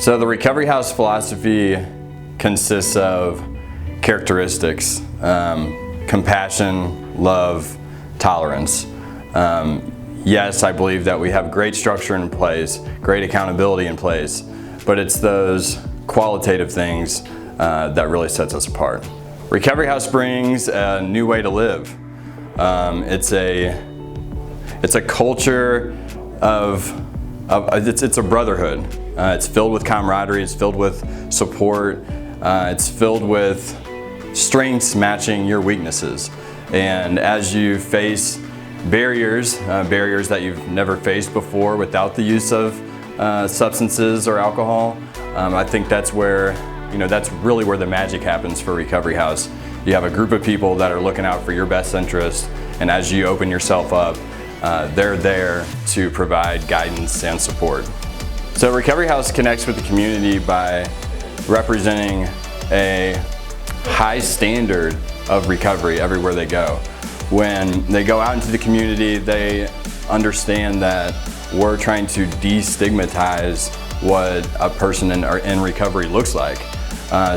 So the Recovery House philosophy consists of characteristics: compassion, love, tolerance. Yes, I believe that we have great structure in place, great accountability in place, but it's those qualitative things that really sets us apart. Recovery House brings a new way to live. It's a culture it's a brotherhood. It's filled with camaraderie, it's filled with support, it's filled with strengths matching your weaknesses. And as you face barriers that you've never faced before without the use of substances or alcohol, I think that's where, that's really where the magic happens for Recovery House. You have a group of people that are looking out for your best interest, and as you open yourself up, they're there to provide guidance and support. So Recovery House connects with the community by representing a high standard of recovery everywhere they go. When they go out into the community, they understand that we're trying to destigmatize what a person in recovery looks like.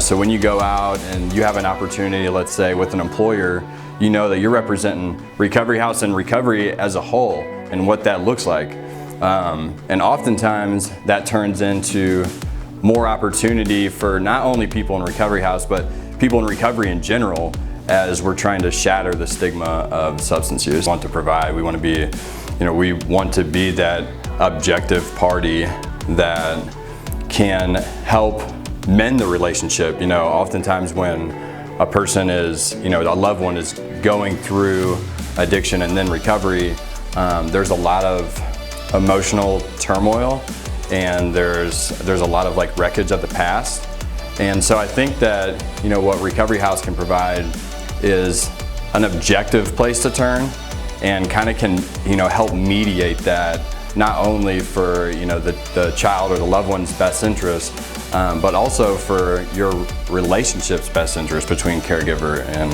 So when you go out and you have an opportunity, let's say with an employer, you know that you're representing Recovery House and recovery as a whole and what that looks like. And oftentimes that turns into more opportunity for not only people in Recovery House, but people in recovery in general, as we're trying to shatter the stigma of substance use. We want to provide, we want to be that objective party that can help mend the relationship. Oftentimes when a person is, a loved one is going through addiction and then recovery, there's a lot of emotional turmoil, and there's a lot of wreckage of the past. And so I think that, what Recovery House can provide is an objective place to turn, and kind of can, help mediate that, not only for, the child or the loved one's best interest, but also for your relationship's best interest between caregiver and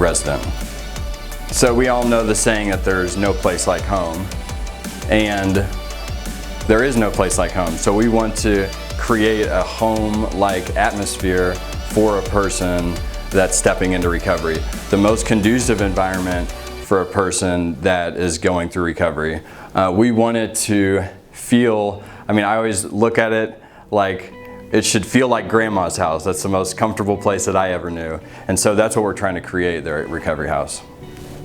resident. So we all know the saying that there's no place like home, and there is no place like home. So we want to create a home-like atmosphere for a person that's stepping into recovery. The most conducive environment for a person that is going through recovery. We want it to feel, I always look at it like it should feel like grandma's house. That's the most comfortable place that I ever knew. And so that's what we're trying to create there at Recovery House.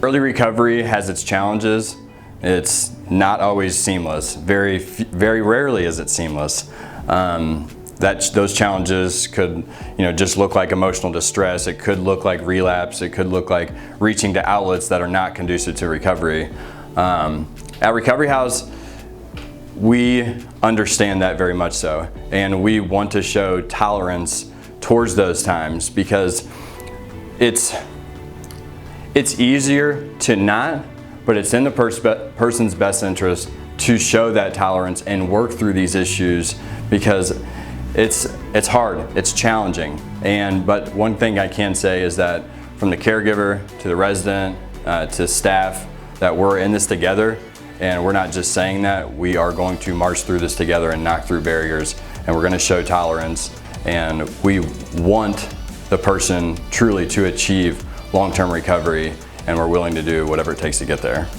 Early recovery has its challenges. It's not always seamless. Very rarely is it seamless. Those challenges could, just look like emotional distress. It could look like relapse. It could look like reaching to outlets that are not conducive to recovery. At Recovery House, we understand that very much so, and we want to show tolerance towards those times, because it's easier to not, but it's in the person's best interest to show that tolerance and work through these issues, because it's hard, it's challenging. But one thing I can say is that from the caregiver to the resident to staff, that we're in this together, and we're not just saying that. We are going to march through this together and knock through barriers, and we're going to show tolerance, and we want the person truly to achieve long-term recovery, and we're willing to do whatever it takes to get there.